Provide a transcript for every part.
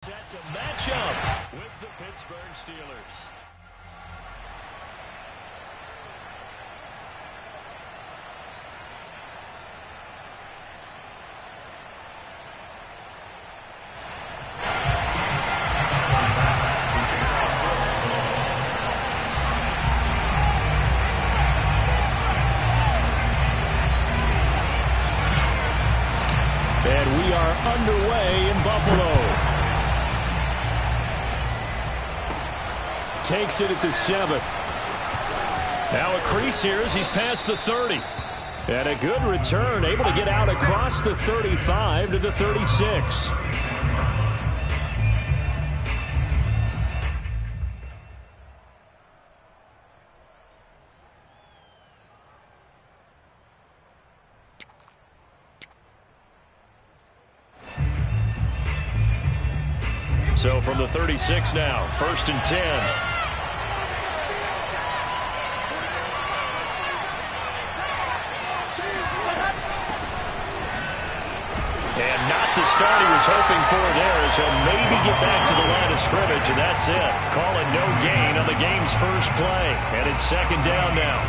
Set to match up with the Pittsburgh Steelers. And we are underway in Buffalo. Takes it at the 7. Now a crease here as he's past the 30. And a good return, able to get out across the 35 to the 36. So from the 36 now, 1st and 10. And not the start he was hoping for there, as he'll maybe get back to the line of scrimmage, and that's it. Calling no gain on the game's first play. And it's 2nd down now.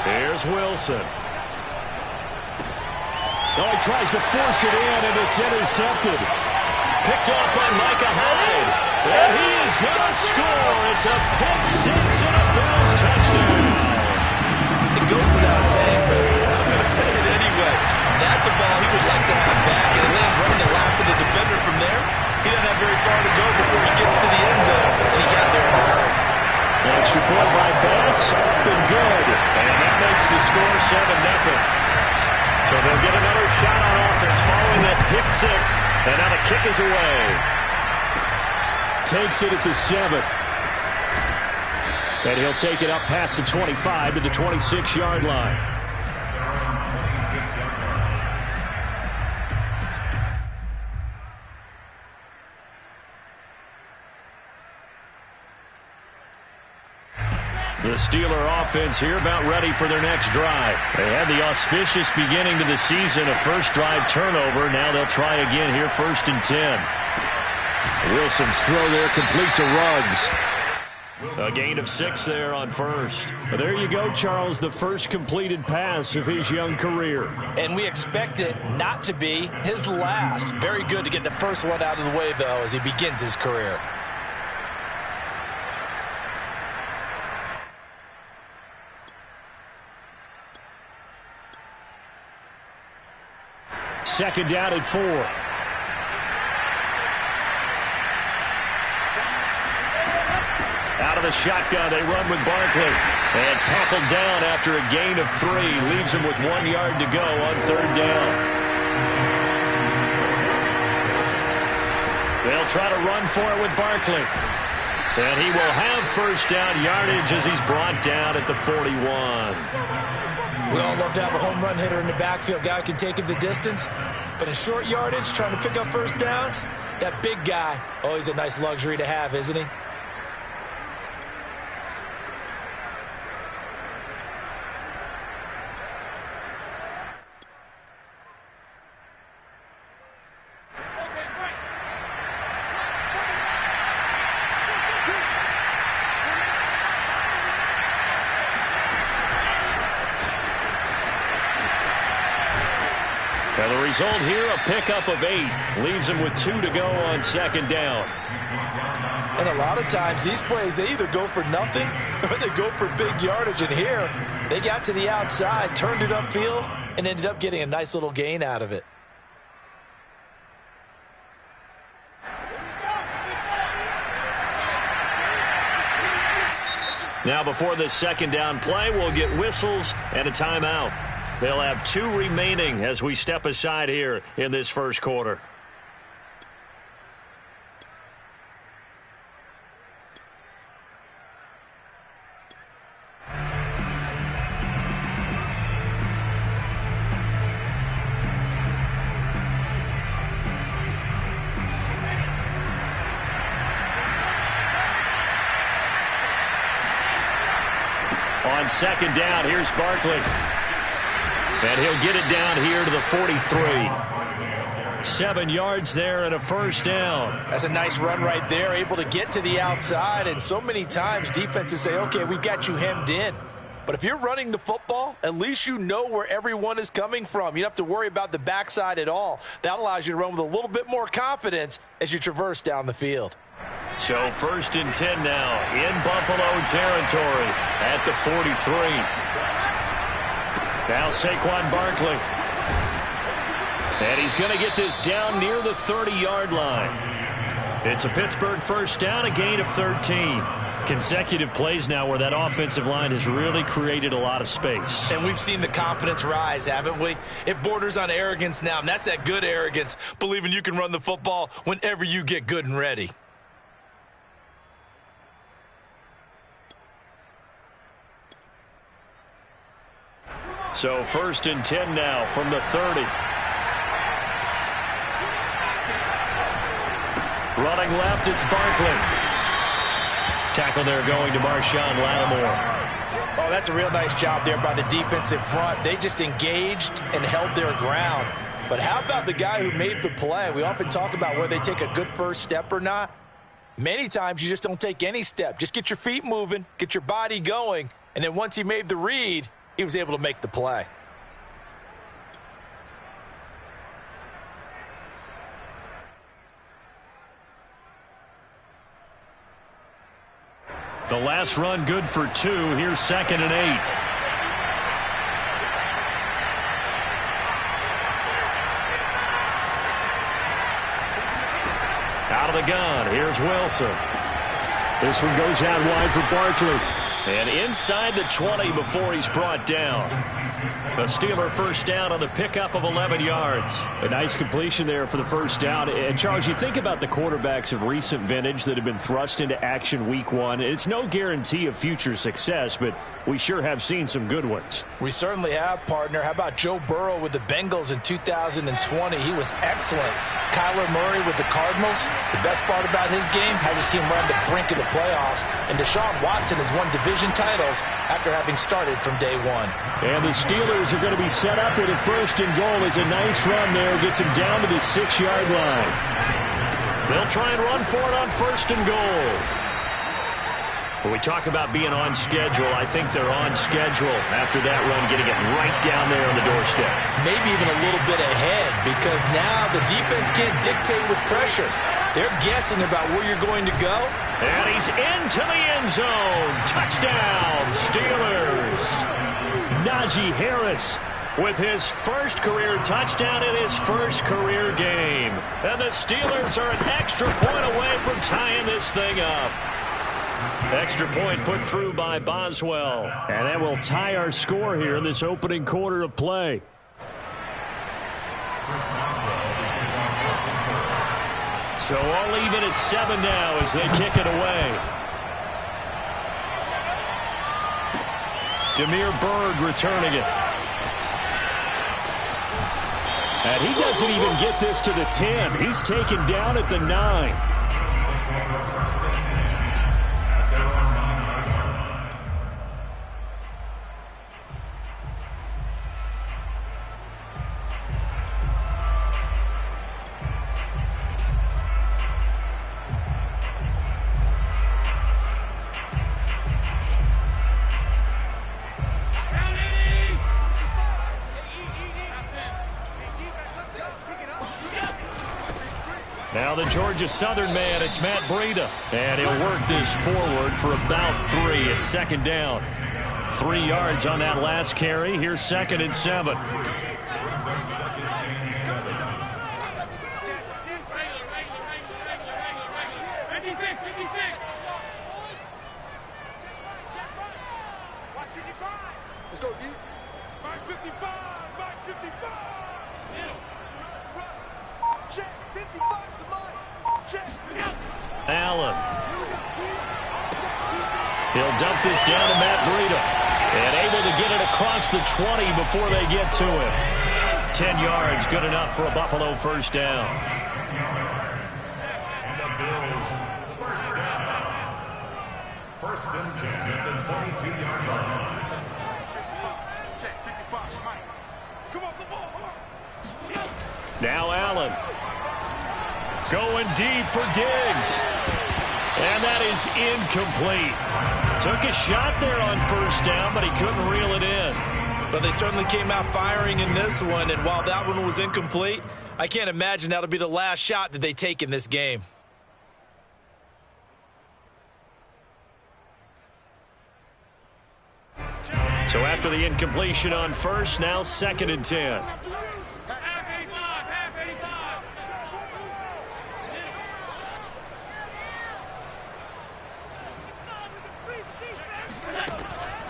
Here's Wilson. Oh, he tries to force it in, and it's intercepted. Picked off by Micah Hyde. And he is going to score. It's a pick six and a Bills touchdown. It goes without saying, but I'm going to say it anyway. That's a ball he would like to have back, and it lands right in the lap of the defender from there. He doesn't have very far to go before he gets to the end zone, and he got there in a hurry. Extra point by Bass, up and good. And that makes the score 7-0. So they'll get another shot on offense following that pick six. And now the kick is away. Takes it at the 7. And he'll take it up past the 25 to the 26-yard line. The Steeler offense here about ready for their next drive. They had the auspicious beginning to the season, a first drive turnover. Now they'll try again here, 1st and 10. Wilson's throw there complete to Ruggs. A gain of 6 there on first. But there you go, Charles, the first completed pass of his young career. And we expect it not to be his last. Very good to get the first one out of the way, though, as he begins his career. Second down at 4. Out of the shotgun, they run with Barkley. And tackled down after a gain of 3. Leaves him with 1 yard to go on 3rd down. They'll try to run for it with Barkley. And he will have first down yardage as he's brought down at the 41. We all love to have a home run hitter in the backfield. Guy who can take it the distance. But in short yardage, trying to pick up first downs, that big guy, oh, he's a nice luxury to have, isn't he? Now the result here, a pickup of 8. Leaves him with 2 to go on 2nd down. And a lot of times these plays, they either go for nothing or they go for big yardage. And here, they got to the outside, turned it upfield, and ended up getting a nice little gain out of it. Now before this 2nd down play, we'll get whistles and a timeout. They'll have 2 remaining as we step aside here in this first quarter. On second down, here's Barkley. And he'll get it down here to the 43. 7 yards there and a first down. That's a nice run right there, able to get to the outside. And so many times defenses say, okay, we've got you hemmed in. But if you're running the football, at least you know where everyone is coming from. You don't have to worry about the backside at all. That allows you to run with a little bit more confidence as you traverse down the field. So first and 10 now in Buffalo territory at the 43. Now Saquon Barkley. And he's going to get this down near the 30-yard line. It's a Pittsburgh first down, a gain of 13. Consecutive plays now where that offensive line has really created a lot of space. And we've seen the confidence rise, haven't we? It borders on arrogance now, and that's that good arrogance, believing you can run the football whenever you get good and ready. So first and 10 now from the 30. Running left, it's Barkley. Tackle there going to Marshawn Lattimore. Oh, that's a real nice job there by the defensive front. They just engaged and held their ground. But how about the guy who made the play? We often talk about whether they take a good first step or not. Many times you just don't take any step. Just get your feet moving, get your body going, and then once he made the read, he was able to make the play. The last run good for 2. Here's second and 8. Out of the gun. Here's Wilson. This one goes out wide for Barkley. And inside the 20 before he's brought down. The Steeler first down on the pickup of 11 yards. A nice completion there for the first down. And, Charles, you think about the quarterbacks of recent vintage that have been thrust into action week 1. It's no guarantee of future success, but we sure have seen some good ones. We certainly have, partner. How about Joe Burrow with the Bengals in 2020? He was excellent. Kyler Murray with the Cardinals. The best part about his game, has his team run the brink of the playoffs. And Deshaun Watson has won division titles after having started from day 1. And the Steelers are going to be set up with a first and goal. It's a nice run there. Gets him down to the 6-yard line. They'll try and run for it on first and goal. When we talk about being on schedule, I think they're on schedule after that run, getting it right down there on the doorstep. Maybe even a little bit ahead, because now the defense can't dictate with pressure. They're guessing about where you're going to go. And he's into the end zone. Touchdown, Steelers. Najee Harris with his first career touchdown in his first career game. And the Steelers are an extra point away from tying this thing up. Extra point put through by Boswell. And that will tie our score here in this opening quarter of play. So all even at 7 now as they kick it away. Demir Berg returning it. And he doesn't even get this to the 10. He's taken down at the 9. Now the Georgia Southern man, it's Matt Breida. And he'll work this forward for about 3 at second down. 3 yards on that last carry. Here's second and 7. Let's go, D. 55. Allen. He'll dump this down to Matt Breida. And able to get it across the 20 before they get to him. 10 yards, good enough for a Buffalo first down. First and 10 at the 22-yard line. Now Allen. Going deep for Diggs. And that is incomplete. Took a shot there on first down, but he couldn't reel it in. But they certainly came out firing in this one, and while that one was incomplete, I can't imagine that'll be the last shot that they take in this game. So after the incompletion on first, now 2nd and 10.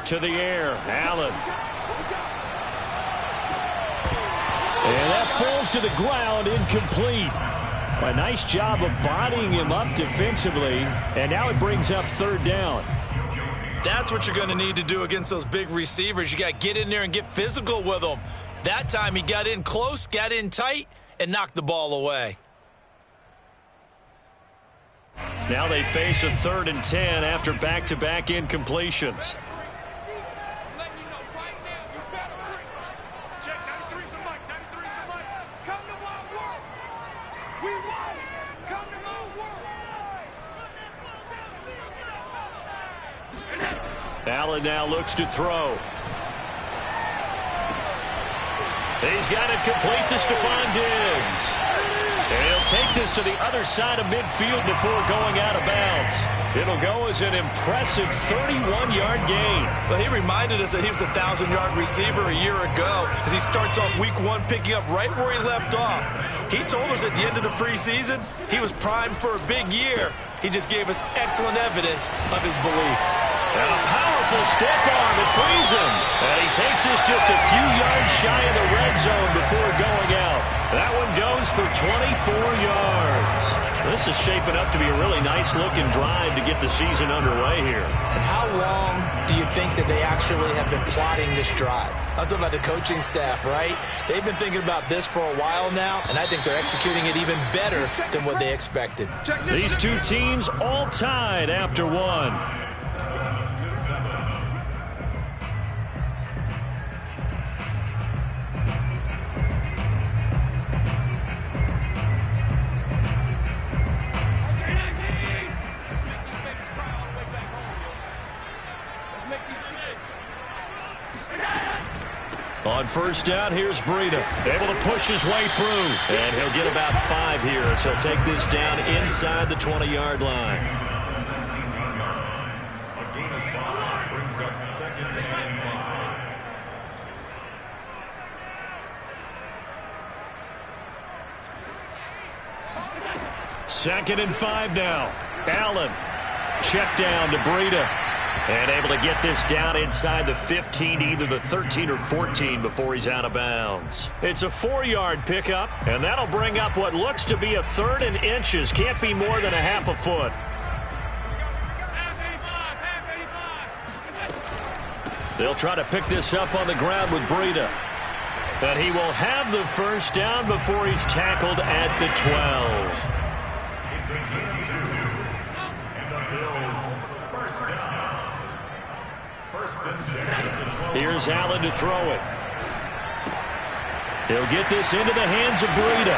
To the air, Allen. And that falls to the ground, incomplete. A nice job of bodying him up defensively, and now it brings up 3rd down. That's what you're going to need to do against those big receivers. You got to get in there and get physical with them. That time he got in close, got in tight, and knocked the ball away. Now they face a 3rd and 10 after back-to-back incompletions. Allen now looks to throw. He's got it complete to Stephon Diggs. And he'll take this to the other side of midfield before going out of bounds. It'll go as an impressive 31-yard gain. Well, he reminded us that he was a 1,000-yard receiver a year ago as he starts off week 1 picking up right where he left off. He told us at the end of the preseason he was primed for a big year. He just gave us excellent evidence of his belief. And a powerful stiff arm that frees him. And he takes this just a few yards shy of the red zone before going out. That one goes for 24 yards. This is shaping up to be a really nice-looking drive to get the season underway here. And how long do you think that they actually have been plotting this drive? I'm talking about the coaching staff, right? They've been thinking about this for a while now, and I think they're executing it even better than what they expected. These two teams all tied after one. On first down, here's Breida. Able to push his way through. And he'll get about 5 here as he'll take this down inside the 20-yard line. A gain of 5 brings up 2nd and 5. 2nd and 5 now. Allen. Check down to Breida. And able to get this down inside the 15, either the 13 or 14 before he's out of bounds. It's a 4-yard pickup, and that'll bring up what looks to be a 3rd and inches. Can't be more than a half a foot. They'll try to pick this up on the ground with Breida. But he will have the first down before he's tackled at the 12. It's a gain of 2. And the Bills first down. Here's Allen to throw it. He'll get this into the hands of Breida.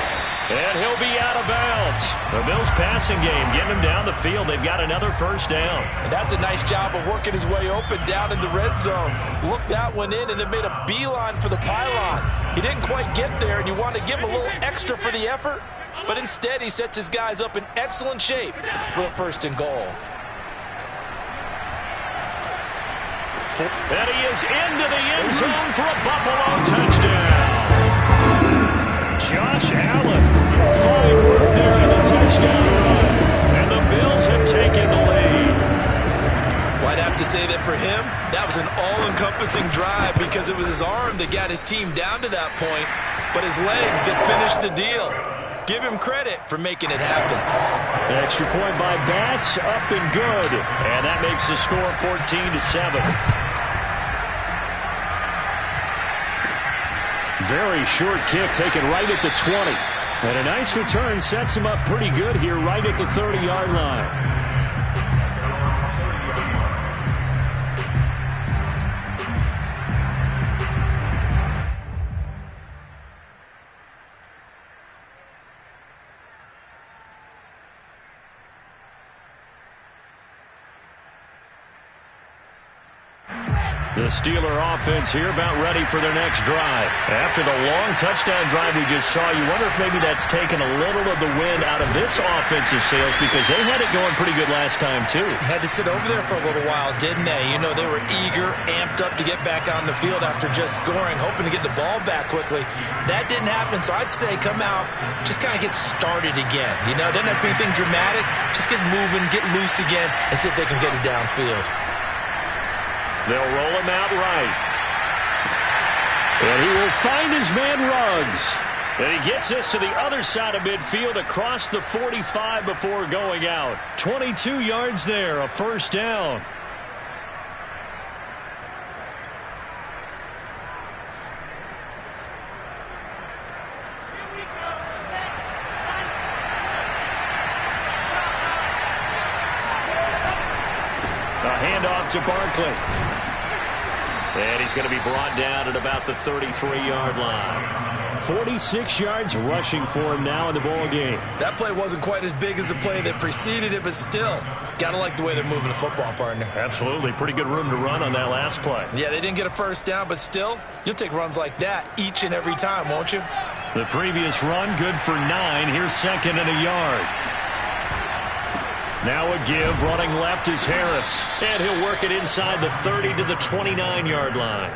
And he'll be out of bounds. The Bills passing game getting him down the field. They've got another first down. And that's a nice job of working his way open down in the red zone. Looked that one in and then made a beeline for the pylon. He didn't quite get there, and you want to give him a little extra for the effort. But instead, he sets his guys up in excellent shape for a 1st and goal. And he is into the end zone for a Buffalo touchdown. Josh Allen, fine work there on the touchdown run. And the Bills have taken the lead. Well, I'd have to say that for him, that was an all-encompassing drive because it was his arm that got his team down to that point, but his legs that finished the deal. Give him credit for making it happen. Extra point by Bass, up and good. And that makes the score 14-7. Very short kick taken right at the 20. And a nice return sets him up pretty good here right at the 30-yard line. The Steeler offense here about ready for their next drive. After the long touchdown drive we just saw, you wonder if maybe that's taken a little of the wind out of this offensive sails because they had it going pretty good last time too. Had to sit over there for a little while, didn't they? You know, they were eager, amped up to get back on the field after just scoring, hoping to get the ball back quickly. That didn't happen, so I'd say come out, just kind of get started again. You know, doesn't have to be anything dramatic. Just get moving, get loose again, and see if they can get it downfield. They'll roll him out right. And he will find his man Ruggs. And he gets us to the other side of midfield across the 45 before going out. 22 yards there, a first down. A handoff to Barkley. And he's going to be brought down at about the 33-yard line. 46 yards rushing for him now in the ball game. That play wasn't quite as big as the play that preceded it, but still, got to like the way they're moving the football, partner. Absolutely. Pretty good room to run on that last play. Yeah, they didn't get a first down, but still, you'll take runs like that each and every time, won't you? The previous run, good for 9. Here's second and a yard. Now a give, running left is Harris. And he'll work it inside the 30 to the 29-yard line.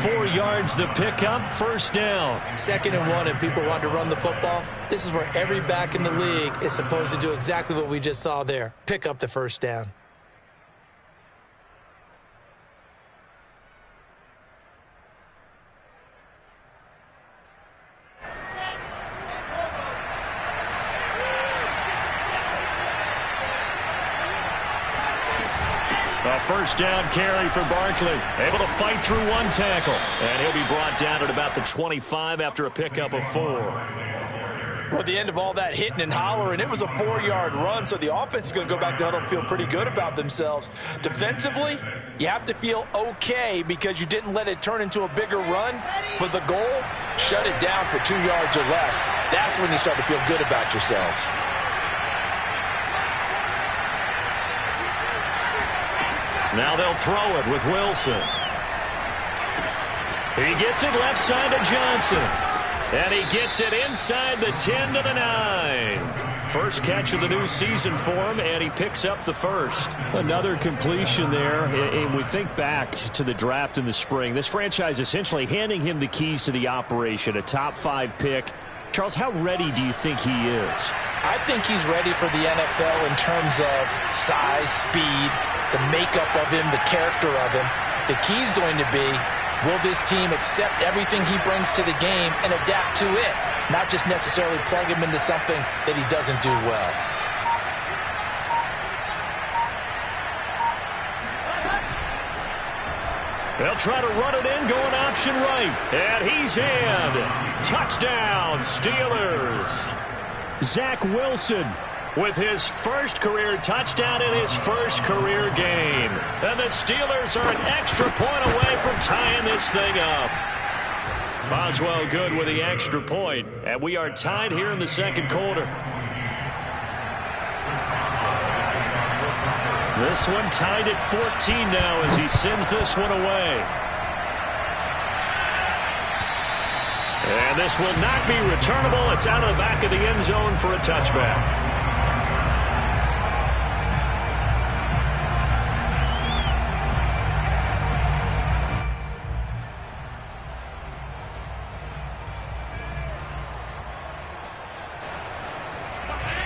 4 yards the pickup, first down. 2nd and 1, and people want to run the football. This is where every back in the league is supposed to do exactly what we just saw there. Pick up the first down. A first down carry for Barkley. Able to fight through one tackle. And he'll be brought down at about the 25 after a pickup of 4. Well, at the end of all that hitting and hollering, it was a 4-yard run, so the offense is going to go back down and feel pretty good about themselves. Defensively, you have to feel okay because you didn't let it turn into a bigger run, but the goal, shut it down for 2 yards or less. That's when you start to feel good about yourselves. Now they'll throw it with Wilson. He gets it left side to Johnson. And he gets it inside the 10 to the 9. First catch of the new season for him, and he picks up the first. Another completion there. And we think back to the draft in the spring. This franchise essentially handing him the keys to the operation, a top 5 pick. Charles, how ready do you think he is? I think he's ready for the NFL in terms of size, speed, the makeup of him, the character of him. The key's going to be, will this team accept everything he brings to the game and adapt to it, not just necessarily plug him into something that he doesn't do well. They'll try to run it in, going option right. And he's in. Touchdown, Steelers. Zach Wilson with his first career touchdown in his first career game. And the Steelers are an extra point away from tying this thing up. Boswell good with the extra point. And we are tied here in the second quarter. This one tied at 14 now as he sends this one away. And this will not be returnable. It's out of the back of the end zone for a touchback.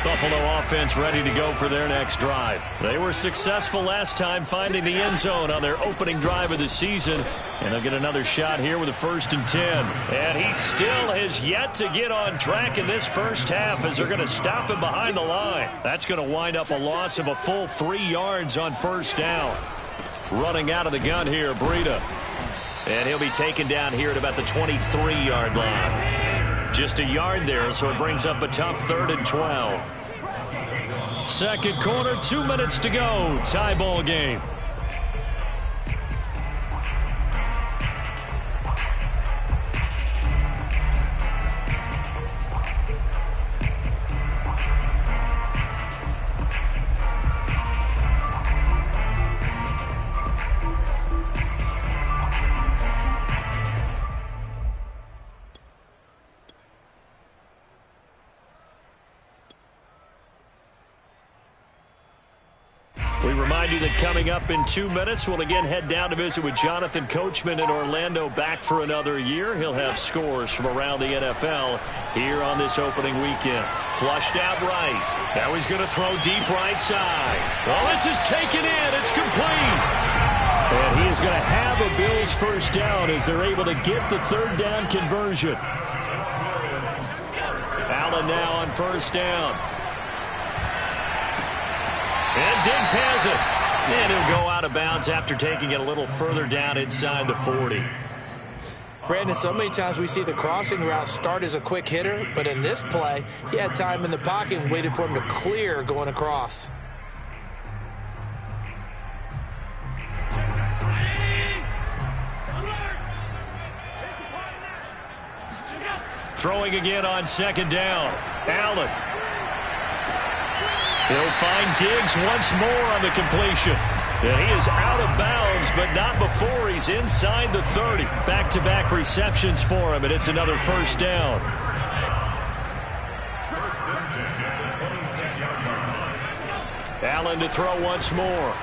Buffalo offense ready to go for their next drive. They were successful last time finding the end zone on their opening drive of the season. And they'll get another shot here with a 1st and 10. And he still has yet to get on track in this first half as they're going to stop him behind the line. That's going to wind up a loss of a full 3 yards on 1st down. Running out of the gun here, Breida. And he'll be taken down here at about the 23-yard line. Just a yard there, so it brings up a tough 3rd and 12. Second quarter, 2 minutes to go. Tie ball game. We remind you that coming up in 2 minutes, we'll again head down to visit with Jonathan Coachman in Orlando, back for another year. He'll have scores from around the NFL here on this opening weekend. Flushed out right. Now he's going to throw deep right side. Well, this is taken in. It's complete. And he is going to have a Bills first down as they're able to get the 3rd down conversion. Allen now on 1st down. And Diggs has it. And he'll go out of bounds after taking it a little further down inside the 40. Brandon, so many times we see the crossing route start as a quick hitter, but in this play, he had time in the pocket and waited for him to clear going across. Throwing again on 2nd down. Allen. He'll find Diggs once more on the completion. And he is out of bounds, but not before he's inside the 30. Back-to-back receptions for him, and it's another 1st down. Allen to throw once more.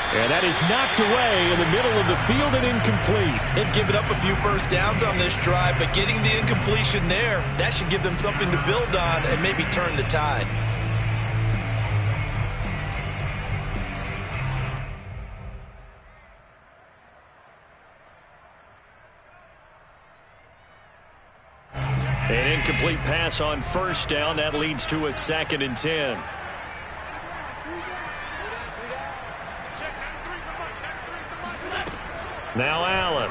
And that is knocked away in the middle of the field and incomplete. They've given up a few first downs on this drive, but getting the incompletion there, that should give them something to build on and maybe turn the tide. An incomplete pass on 1st down. That leads to a 2nd and 10. Now Allen.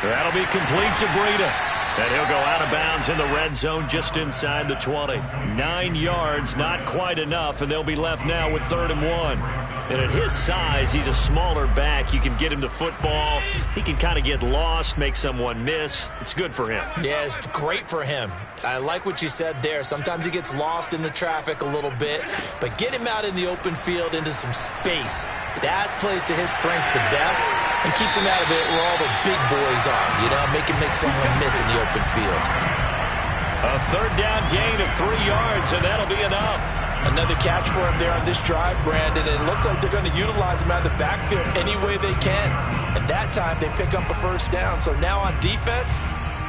That'll be complete to Breida. And he'll go out of bounds in the red zone just inside the 20. 9 yards, not quite enough, and they'll be left now with 3rd and 1. And at his size, he's a smaller back. You can get him to football. He can kind of get lost, make someone miss. It's good for him. Yeah, it's great for him. I like what you said there. Sometimes he gets lost in the traffic a little bit, but get him out in the open field into some space. That plays to his strengths the best and keeps him out of it where all the big boys are, you know, make someone miss in the open field. A 3rd down gain of 3 yards, and that'll be enough. Another catch for him there on this drive, Brandon. And it looks like they're going to utilize him out of the backfield any way they can. And that time they pick up a 1st down. So now on defense,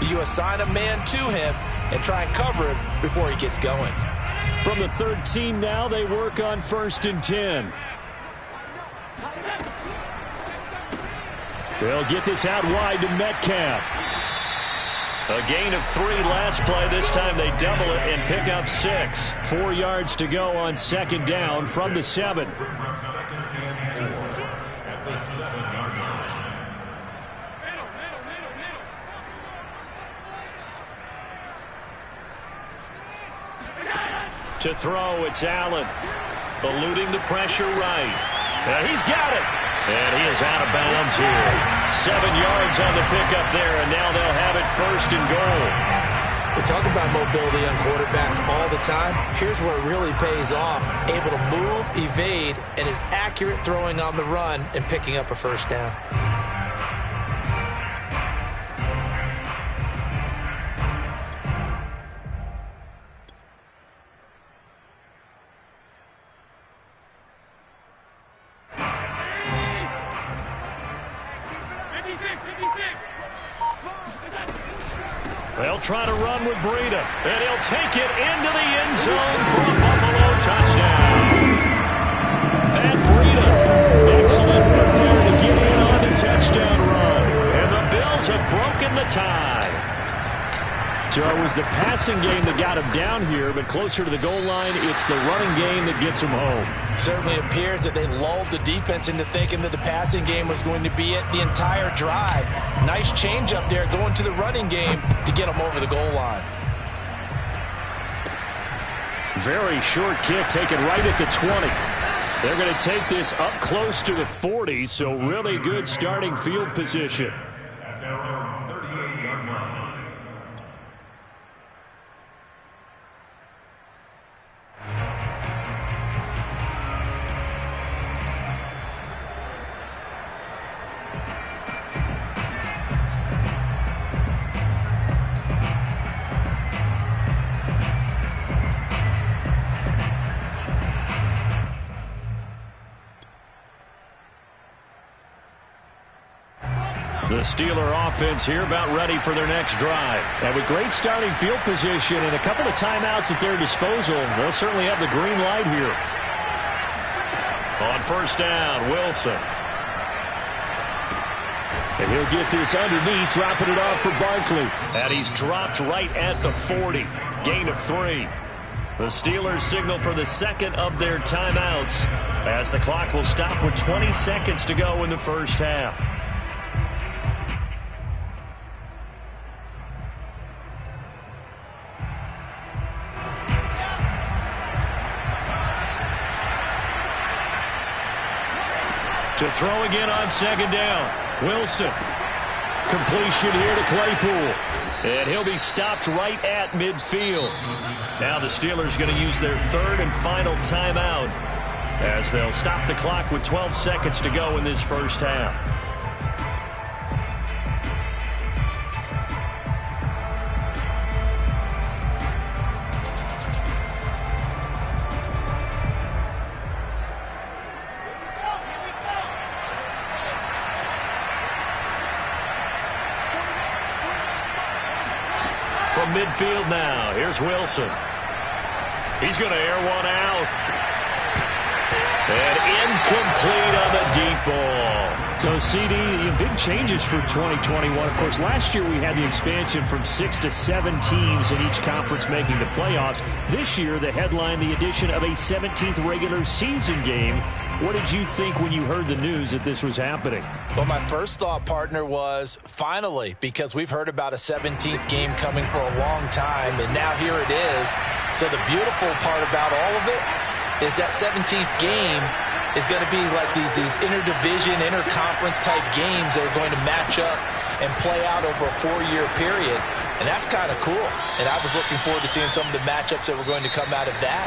do you assign a man to him and try and cover him before he gets going? From the 13 now, they work on 1st and 10. They'll get this out wide to Metcalf. A gain of 3 last play. This time they double it and pick up 6. 4 yards to go on 2nd down from the 7. To throw, it's Allen. Eluding the pressure right. He's got it. And he is out of bounds here. 7 yards on the pickup there, and now they'll have it 1st and goal. We talk about mobility on quarterbacks all the time. Here's where it really pays off. Able to move, evade, and is accurate throwing on the run and picking up a 1st down. They'll try to run with Breida, and he'll take it into the end zone for a Buffalo touchdown. And Breida, excellent move there to get in on the touchdown run. And the Bills have broken the tie. So it was the passing game that got him down here, but closer to the goal line, it's the running game that gets him home. Certainly appears that they lulled the defense into thinking that the passing game was going to be it the entire drive. Nice change up there going to the running game to get them over the goal line. Very short kick taken right at the 20. They're going to take this up close to the 40, so really good starting field position. At their own 38-yard line. The Steeler offense here about ready for their next drive. And with great starting field position and a couple of timeouts at their disposal, they'll certainly have the green light here. On first down, Wilson. And he'll get this underneath, dropping it off for Barkley. And he's dropped right at the 40. Gain of 3. The Steelers signal for the second of their timeouts as the clock will stop with 20 seconds to go in the first half. To throw again on second down. Wilson. Completion here to Claypool. And he'll be stopped right at midfield. Now the Steelers going to use their third and final timeout as they'll stop the clock with 12 seconds to go in this first half. From midfield now, here's Wilson. He's going to air one out. And incomplete on the deep ball. So, CD, big changes for 2021. Of course, last year we had the expansion from 6 to 7 teams in each conference making the playoffs. This year, the headline, the addition of a 17th regular season game. What did you think when you heard the news that this was happening? Well, my first thought, partner, was finally, because we've heard about a 17th game coming for a long time, and now here it is. So the beautiful part about all of it is that 17th game is going to be like these interdivision, interconference type games that are going to match up and play out over a 4-year period. And that's kind of cool. And I was looking forward to seeing some of the matchups that were going to come out of that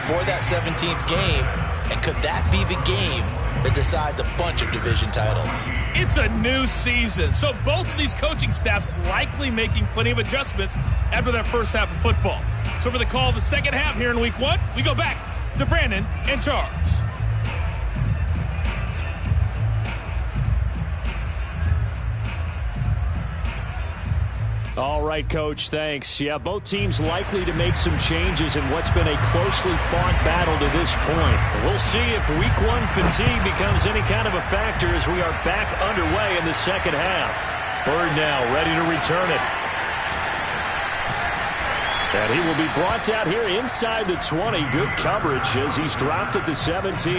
for that 17th game. And could that be the game that decides a bunch of division titles? It's a new season, so both of these coaching staffs likely making plenty of adjustments after their first half of football. So for the call of the second half here in Week 1, we go back to Brandon and Charles. All right, Coach, thanks. Yeah, both teams likely to make some changes in what's been a closely fought battle to this point. We'll see if Week 1 fatigue becomes any kind of a factor as we are back underway in the second half. Bird now ready to return it. And he will be brought out here inside the 20. Good coverage as he's dropped at the 17.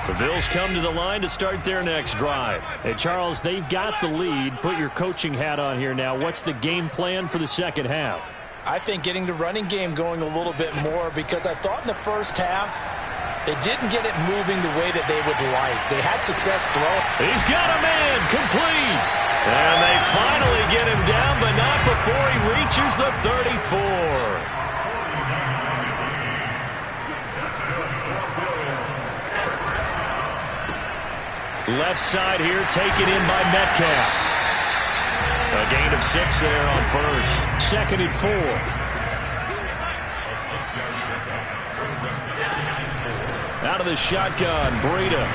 The Bills come to the line to start their next drive. Hey, Charles, they've got the lead. Put your coaching hat on here now. What's the game plan for the second half? I think getting the running game going a little bit more, because I thought in the first half they didn't get it moving the way that they would like. They had success throwing. He's got a man complete. And they finally get him down, but not before he reaches the 34. Left side here, taken in by Metcalf. A gain of 6 there on first. Second and 4. Out of the shotgun, Breida.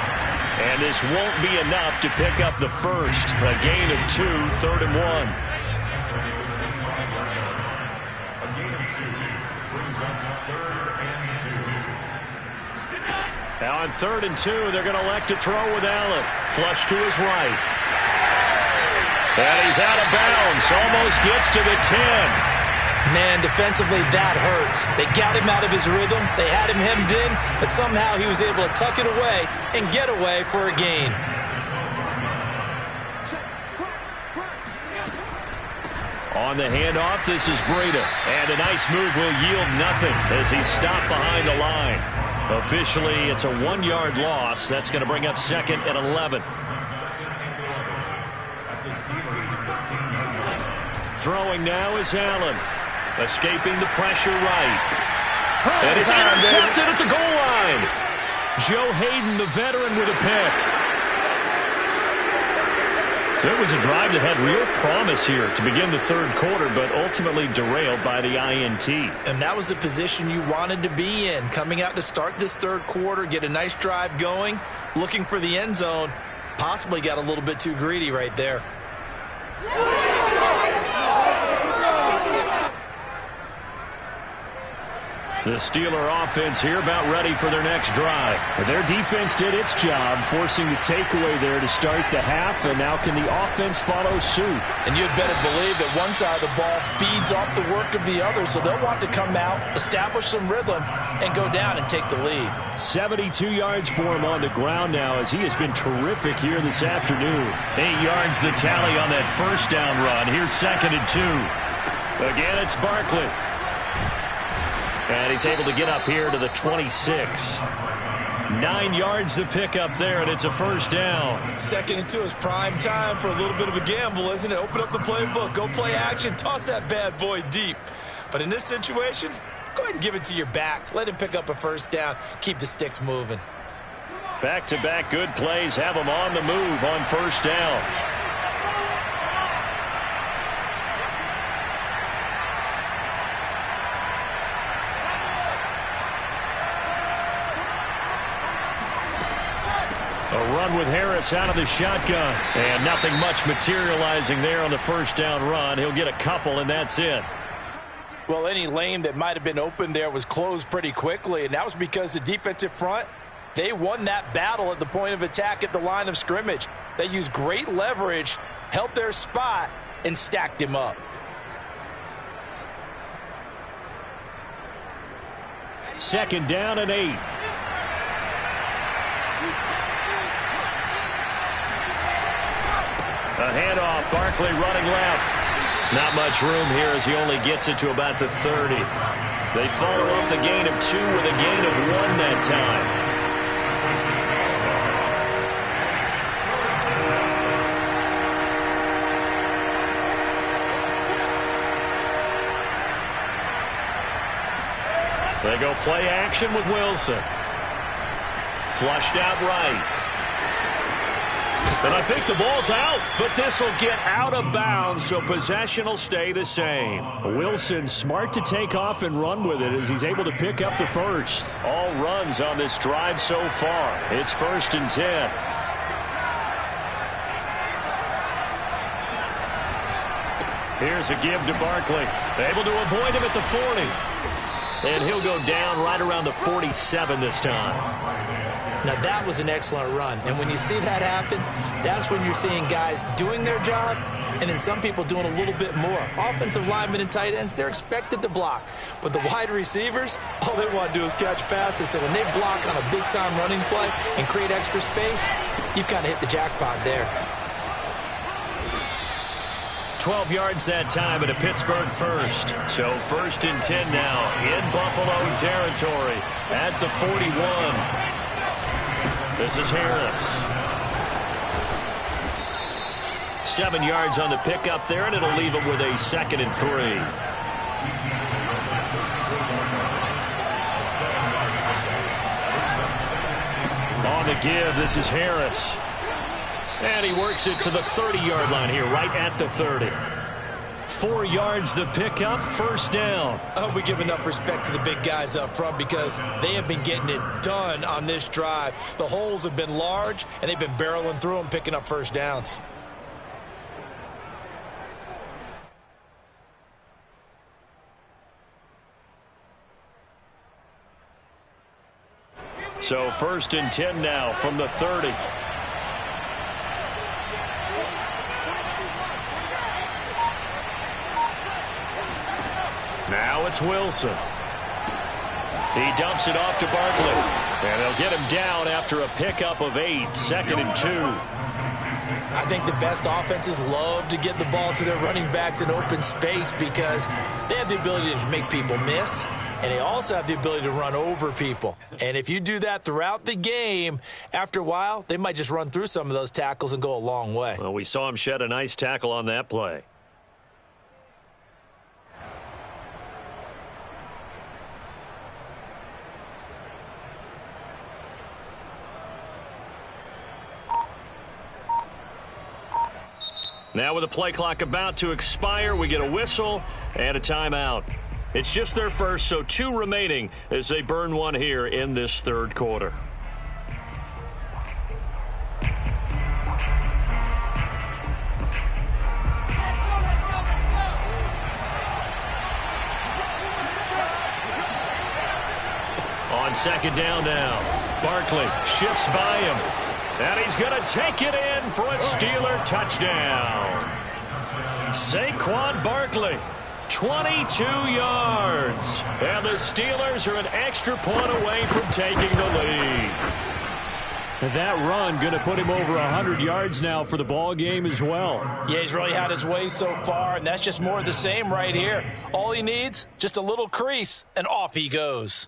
And this won't be enough to pick up the first. A gain of 2, 3rd and 1. A gain of 2 brings up 3rd and 2. Now on 3rd and 2, they're going to elect to throw with Allen. Flush to his right. And he's out of bounds. Almost gets to the 10. Man, defensively, that hurts. They got him out of his rhythm. They had him hemmed in, but somehow he was able to tuck it away and get away for a gain. On the handoff, this is Breida. And a nice move will yield nothing as he's stopped behind the line. Officially, it's a 1-yard loss. That's going to bring up 2nd and 11. Throwing now is Allen. Escaping the pressure right. And it's intercepted at the goal line. Joe Hayden, the veteran, with a pick. So it was a drive that had real promise here to begin the 3rd quarter, but ultimately derailed by the INT. And that was the position you wanted to be in. Coming out to start this 3rd quarter, get a nice drive going, looking for the end zone. Possibly got a little bit too greedy right there. The Steeler offense here about ready for their next drive. Their defense did its job, forcing the takeaway there to start the half, and now can the offense follow suit? And you'd better believe that one side of the ball feeds off the work of the other, so they'll want to come out, establish some rhythm, and go down and take the lead. 72 yards for him on the ground now, as he has been terrific here this afternoon. 8 yards the tally on that first down run. Here's 2nd and 2. Again, it's Barkley. And he's able to get up here to the 26. 9 yards the pick up there, and it's a first down. 2nd and 2 is prime time for a little bit of a gamble, isn't it? Open up the playbook, go play action, toss that bad boy deep. But in this situation, go ahead and give it to your back. Let him pick up a first down. Keep the sticks moving. Back-to-back good plays have him on the move on first down. A run with Harris out of the shotgun. And nothing much materializing there on the first down run. He'll get a couple, and that's it. Well, any lane that might have been open there was closed pretty quickly, and that was because the defensive front, they won that battle at the point of attack at the line of scrimmage. They used great leverage, held their spot, and stacked him up. Second down and 8. A handoff, Barkley running left. Not much room here as he only gets it to about the 30. They follow up the gain of 2 with a gain of 1 that time. They go play action with Wilson. Flushed out right. And I think the ball's out, but this will get out of bounds, so possession will stay the same. Wilson smart to take off and run with it as he's able to pick up the first. All runs on this drive so far. It's 1st and 10. Here's a give to Barkley. Able to avoid him at the 40. And he'll go down right around the 47 this time. Now, that was an excellent run. And when you see that happen, that's when you're seeing guys doing their job and then some people doing a little bit more. Offensive linemen and tight ends, they're expected to block. But the wide receivers, all they want to do is catch passes. So when they block on a big-time running play and create extra space, you've kind of hit the jackpot there. 12 yards that time at a Pittsburgh first. So 1st and 10 now in Buffalo territory at the 41. This is Harris. 7 yards on the pickup there, and it'll leave him with a 2nd and 3. On the give, this is Harris. And he works it to the 30-yard line here, right at the 30. 4 yards the pickup, first down. I hope we give enough respect to the big guys up front because they have been getting it done on this drive. The holes have been large, and they've been barreling through them, picking up first downs. So 1st and 10 now from the 30. Now it's Wilson. He dumps it off to Barkley. And they'll get him down after a pickup of 8, 2nd and 2. I think the best offenses love to get the ball to their running backs in open space because they have the ability to make people miss, and they also have the ability to run over people. And if you do that throughout the game, after a while, they might just run through some of those tackles and go a long way. Well, we saw him shed a nice tackle on that play. Now with the play clock about to expire, we get a whistle and a timeout. It's just their first, so 2 remaining as they burn one here in this 3rd quarter. On 2nd down now, Barkley shifts by him. And he's going to take it in for a Steeler touchdown. Saquon Barkley, 22 yards. And the Steelers are an extra point away from taking the lead. That run going to put him over 100 yards now for the ball game as well. Yeah, he's really had his way so far, and that's just more of the same right here. All he needs, just a little crease, and off he goes.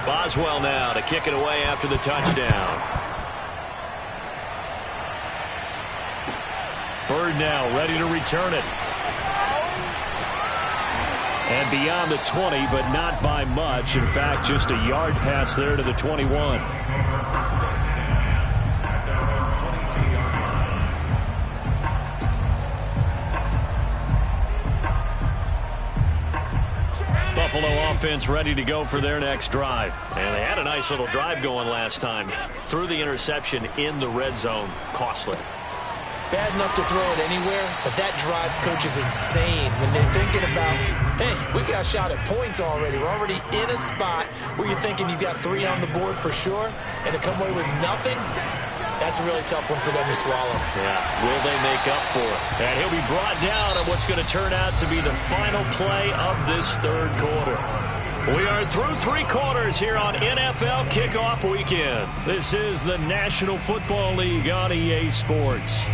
Boswell now to kick it away after the touchdown. Bird now ready to return it. And beyond the 20, but not by much. In fact, just a yard pass there to the 21. Buffalo offense ready to go for their next drive. And they had a nice little drive going last time. Threw the interception in the red zone. Costly. Bad enough to throw it anywhere, but that drives coaches insane when they're thinking about, hey, we got a shot at points already. We're already in a spot where you're thinking you've got 3 on the board for sure, and to come away with nothing, that's a really tough one for them to swallow. Yeah, will they make up for it? And he'll be brought down on what's going to turn out to be the final play of this 3rd quarter. We are through 3 quarters here on NFL Kickoff Weekend. This is the National Football League on EA Sports.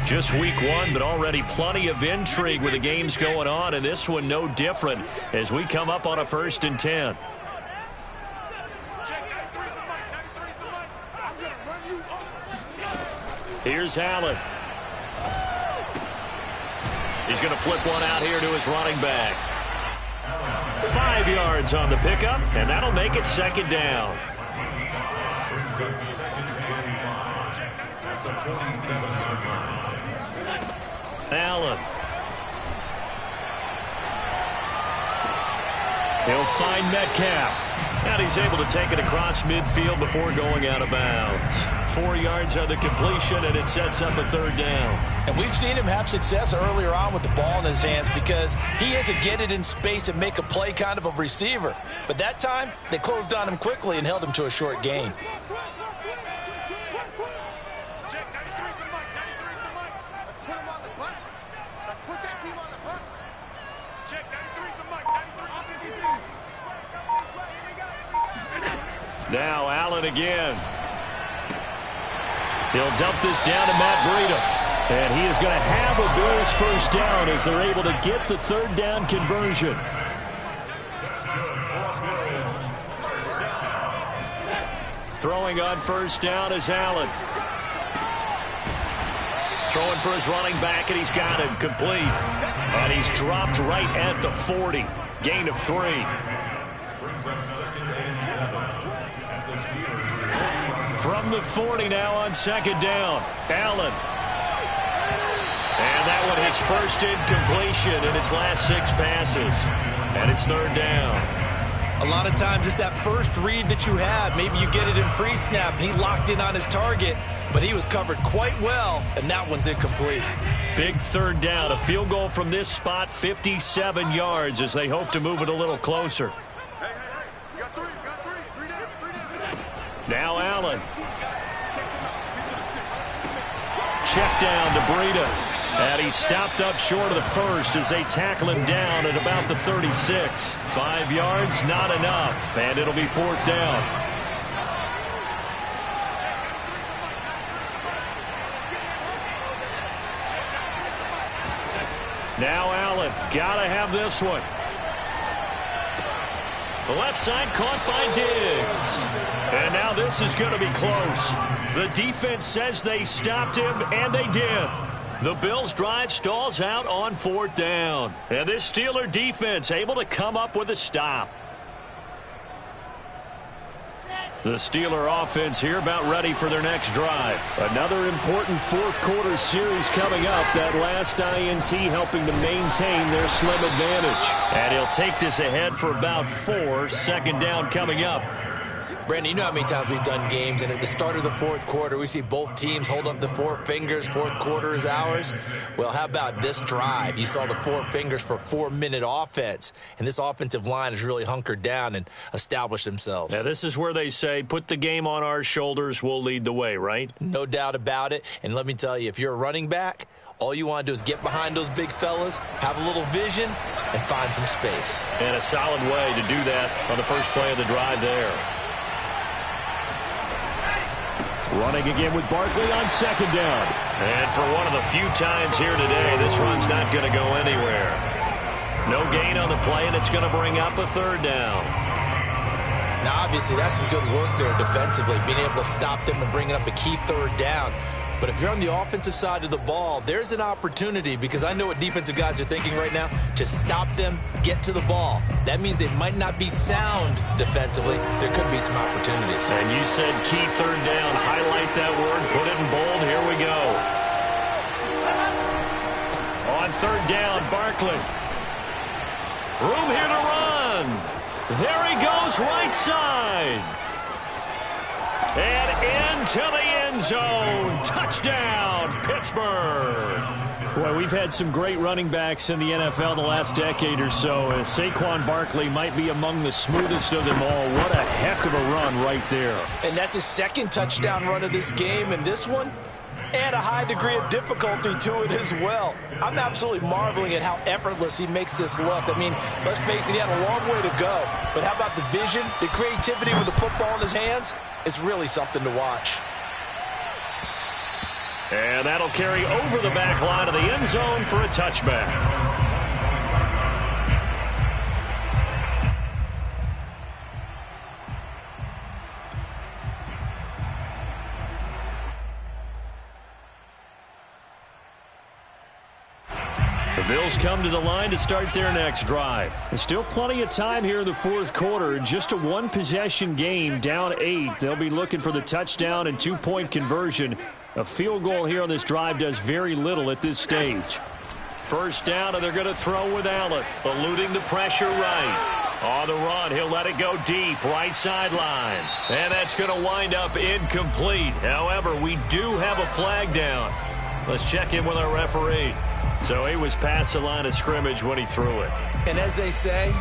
Just week 1, but already plenty of intrigue with the games going on, and this one no different as we come up on a 1st and 10. Here's Allen. He's going to flip one out here to his running back. 5 yards on the pickup, and that'll make it 2nd down. Allen. He'll find Metcalf. And he's able to take it across midfield before going out of bounds. 4 yards on the completion, and it sets up a 3rd down. And we've seen him have success earlier on with the ball in his hands because he is a get it in space and make a play kind of a receiver. But that time, they closed on him quickly and held him to a short gain. Now Allen again. He'll dump this down to Matt Breida. And he is going to have a Bills 1st down as they're able to get the 3rd down conversion. Throwing on first down is Allen. Throwing for his running back, and he's got him complete. And he's dropped right at the 40. Gain of 3. Brings up 2nd and 7 at the Steelers. From the 40 now on 2nd down. Allen. And that one his first incompletion in its last 6 passes. And it's 3rd down. A lot of times it's that first read that you have. Maybe you get it in pre-snap, and he locked in on his target, but he was covered quite well, and that one's incomplete. Big 3rd down. A field goal from this spot, 57 yards, as they hope to move it a little closer. Now Allen. Check down to Breida. And he stopped up short of the first as they tackle him down at about the 36. 5 yards, not enough, and it'll be 4th down. Now Allen, gotta have this one. The left side caught by Diggs. And now this is going to be close. The defense says they stopped him, and they did. The Bills' drive stalls out on 4th down. And this Steeler defense able to come up with a stop. The Steeler offense here about ready for their next drive. Another important 4th quarter series coming up. That last INT helping to maintain their slim advantage. And he'll take this ahead for about 4. 2nd down coming up. Brandon, you know how many times we've done games, and at the start of the 4th quarter, we see both teams hold up the 4 fingers, 4th quarter is ours. Well, how about this drive? You saw the 4 fingers for 4-minute offense, and this offensive line has really hunkered down and established themselves. Now, this is where they say, put the game on our shoulders, we'll lead the way, right? No doubt about it, and let me tell you, if you're a running back, all you want to do is get behind those big fellas, have a little vision, and find some space. And a solid way to do that on the first play of the drive there. Running again with Barkley on 2nd down. And for one of the few times here today, this run's not going to go anywhere. No gain on the play, and it's going to bring up a 3rd down. Now, obviously, that's some good work there defensively, being able to stop them and bringing up a key 3rd down. But if you're on the offensive side of the ball, there's an opportunity, because I know what defensive guys are thinking right now, to stop them, get to the ball. That means they might not be sound defensively. There could be some opportunities. And you said key 3rd down. Highlight that word. Put it in bold. Here we go. On 3rd down, Barkley. Room here to run. There he goes, right side. And into the end zone. Touchdown, Pittsburgh. Boy, we've had some great running backs in the NFL the last decade or so. Saquon Barkley might be among the smoothest of them all. What a heck of a run right there. And that's his 2nd touchdown run of this game, and this one, and a high degree of difficulty to it as well. I'm absolutely marveling at how effortless he makes this look. I mean, let's face it, he had a long way to go. But how about the vision, the creativity with the football in his hands? It's really something to watch. And that'll carry over the back line of the end zone for a touchback. The Bills come to the line to start their next drive. There's still plenty of time here in the 4th quarter. Just a 1-possession game, down 8. They'll be looking for the touchdown and 2-point conversion. A field goal here on this drive does very little at this stage. First down, and they're going to throw with Allen, eluding the pressure right. On the run, he'll let it go deep, right sideline. And that's going to wind up incomplete. However, we do have a flag down. Let's check in with our referee. So he was past the line of scrimmage when he threw it. And as they say,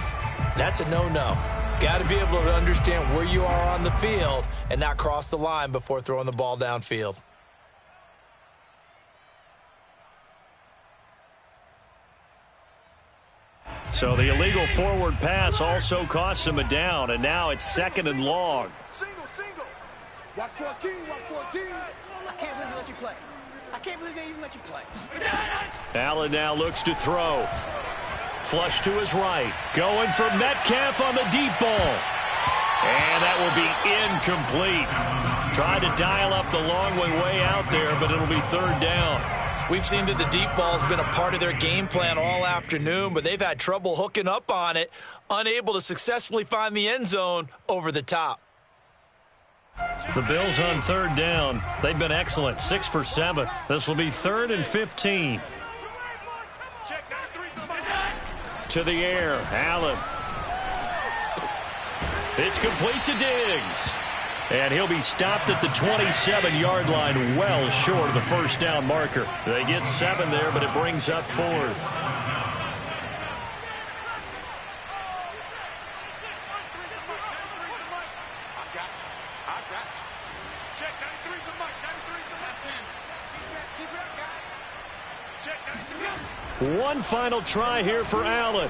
that's a no-no. Got to be able to understand where you are on the field and not cross the line before throwing the ball downfield. So the illegal forward pass also costs him a down, and now it's 2nd and long. Single. Watch 14, watch 14. I can't believe they let you play. I can't believe they even let you play. Allen now looks to throw. Flush to his right. Going for Metcalf on the deep ball. And that will be incomplete. Tried to dial up the long way out there, but it'll be third down. We've seen that the deep ball's been a part of their game plan all afternoon, but they've had trouble hooking up on it, unable to successfully find the end zone over the top. The Bills on third down. They've been excellent, 6 for 7. This will be 3rd and 15. To the air, Allen. It's complete to Diggs. And he'll be stopped at the 27-yard line, well short of the first down marker. They get 7 there, but it brings up 4th. One final try here for Allen.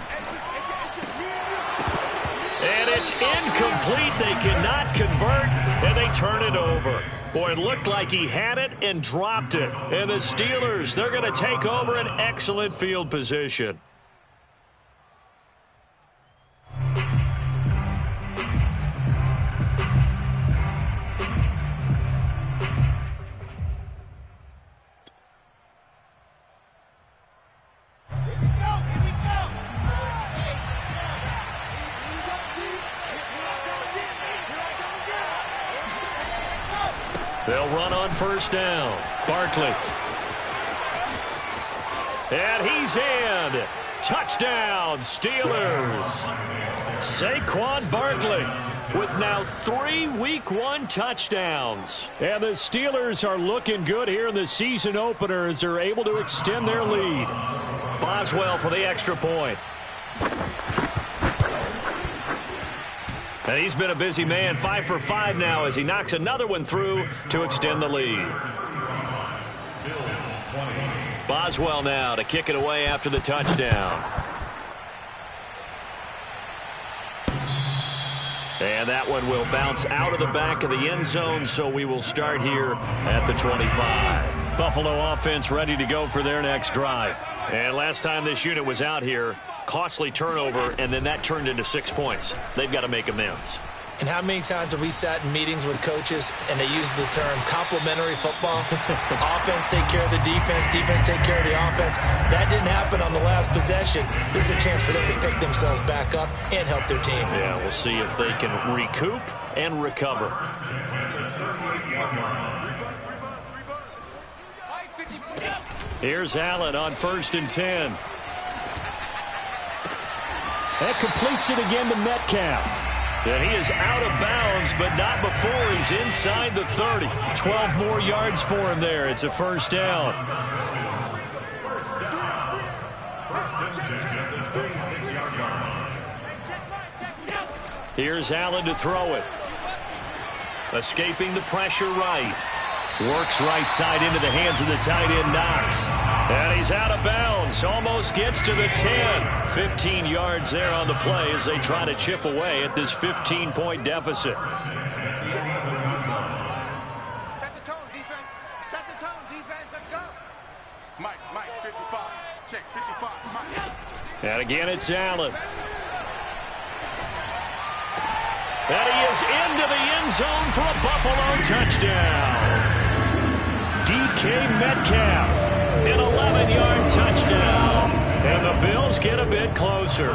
And it's incomplete. They cannot convert, and they turn it over. Boy, it looked like he had it and dropped it. And the Steelers, they're going to take over an excellent field position. They'll run on first down. Barkley. And he's in. Touchdown, Steelers. Saquon Barkley with now 3 Week 1 touchdowns. And the Steelers are looking good here in the season opener as they're able to extend their lead. Boswell for the extra point. And he's been a busy man, 5 for 5 now as he knocks another one through to extend the lead. Boswell now to kick it away after the touchdown. And that one will bounce out of the back of the end zone, so we will start here at the 25. Buffalo offense ready to go for their next drive. And last time this unit was out here, costly turnover, and then that turned into 6 points. They've got to make amends. And how many times have we sat in meetings with coaches and they use the term complementary football? Offense take care of the defense, defense take care of the offense. That didn't happen on the last possession. This is a chance for them to pick themselves back up and help their team. Yeah, we'll see if they can recoup and recover. Here's Allen on 1st and 10. That completes it again to Metcalf. And he is out of bounds, but not before he's inside the 30. 12 more yards for him there. It's a first down. Here's Allen to throw it. Escaping the pressure right. Works right side into the hands of the tight end Knox. And he's out of bounds. Almost gets to the 10. 15 yards there on the play as they try to chip away at this 15-point deficit. Set the tone, defense. Set the tone, defense. Let's go. Mike, 55. Check, 55. Mike. And again, it's Allen. And he is into the end zone for a Buffalo touchdown. DK Metcalf, an 11-yard touchdown. And the Bills get a bit closer.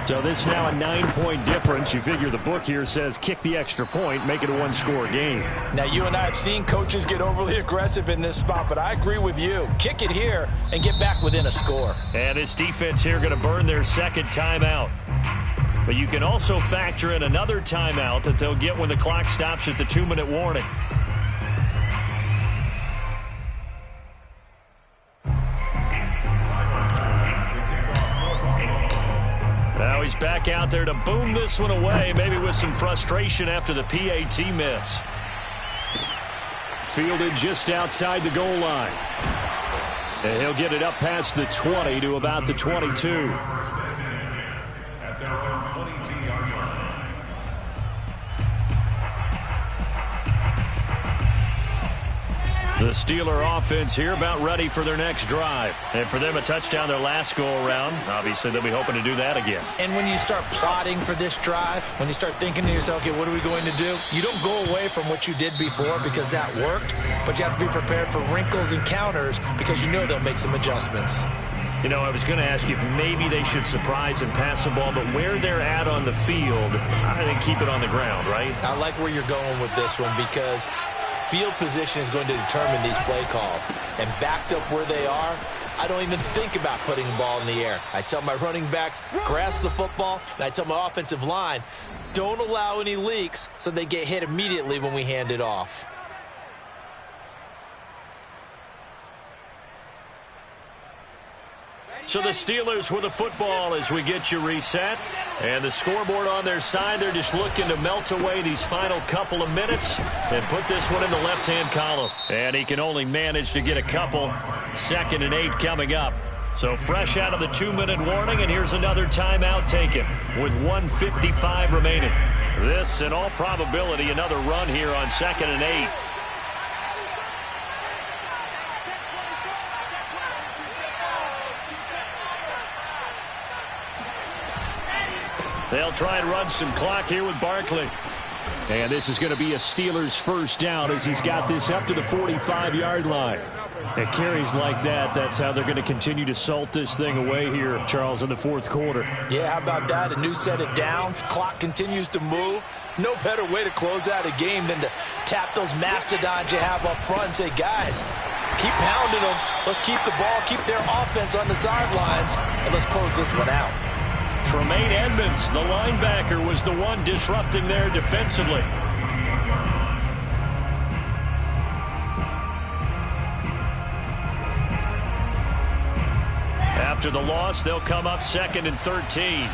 So this now a 9-point difference. You figure the book here says kick the extra point, make it a one-score game. Now, you and I have seen coaches get overly aggressive in this spot, but I agree with you. Kick it here and get back within a score. And this defense here going to burn their second timeout. But you can also factor in another timeout that they'll get when the clock stops at the 2-minute warning. Now he's back out there to boom this one away, maybe with some frustration after the PAT miss. Fielded just outside the goal line. And he'll get it up past the 20 to about the 22. The Steeler offense here about ready for their next drive. And for them, a touchdown their last go-around. Obviously, they'll be hoping to do that again. And when you start plotting for this drive, when you start thinking to yourself, okay, what are we going to do? You don't go away from what you did before because that worked, but you have to be prepared for wrinkles and counters because you know they'll make some adjustments. You know, I was going to ask you if maybe they should surprise and pass the ball, but where they're at on the field, I think keep it on the ground, right? I like where you're going with this one because field position is going to determine these play calls. And backed up where they are, I don't even think about putting the ball in the air. I tell my running backs, grasp the football, and I tell my offensive line, don't allow any leaks so they get hit immediately when we hand it off. So the Steelers with the football as we get you reset. And the scoreboard on their side, they're just looking to melt away these final couple of minutes and put this one in the left-hand column. And he can only manage to get a couple. 2nd and 8 coming up. So fresh out of the 2-minute warning, and here's another timeout taken with 1:55 remaining. This, in all probability, another run here on 2nd and 8. They'll try and run some clock here with Barkley. And this is going to be a Steelers first down as he's got this up to the 45-yard line. And carries like that, that's how they're going to continue to salt this thing away here, Charles, in the 4th quarter. Yeah, how about that? A new set of downs. Clock continues to move. No better way to close out a game than to tap those mastodons you have up front and say, guys, keep pounding them. Let's keep the ball, keep their offense on the sidelines, and let's close this one out. Tremaine Edmonds, the linebacker, was the one disrupting there defensively. After the loss, they'll come up 2nd and 13.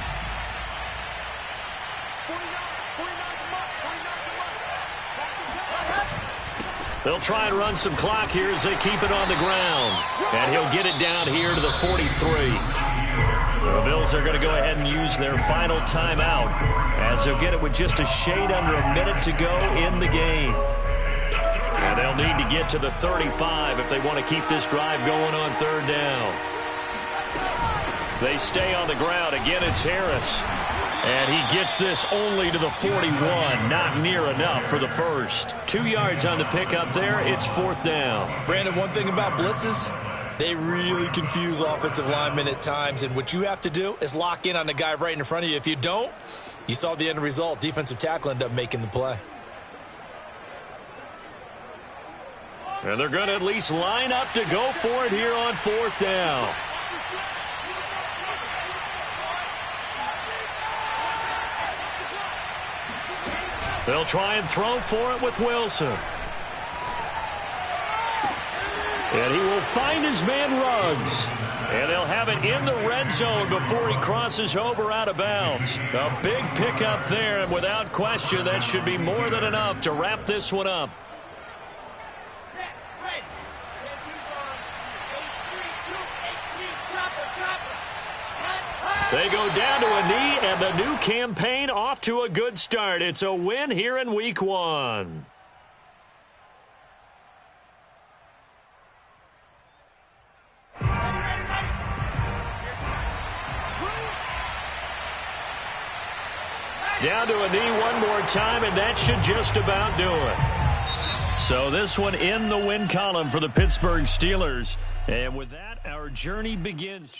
They'll try and run some clock here as they keep it on the ground. And he'll get it down here to the 43. The Bills are going to go ahead and use their final timeout as they'll get it with just a shade under a minute to go in the game. And they'll need to get to the 35 if they want to keep this drive going on 3rd down. They stay on the ground. Again, it's Harris. And he gets this only to the 41. Not near enough for the first. 2 yards on the pickup there. It's 4th down. Brandon, one thing about blitzes, they really confuse offensive linemen at times, and what you have to do is lock in on the guy right in front of you. If you don't, you saw the end result. Defensive tackle ended up making the play. And they're going to at least line up to go for it here on 4th down. They'll try and throw for it with Wilson. And he will find his man Ruggs. And they'll have it in the red zone before he crosses over out of bounds. A big pickup there, and without question, that should be more than enough to wrap this one up. They go down to a knee, and the new campaign off to a good start. It's a win here in Week 1. Down to a knee one more time, and that should just about do it. So this one in the win column for the Pittsburgh Steelers. And with that, our journey begins.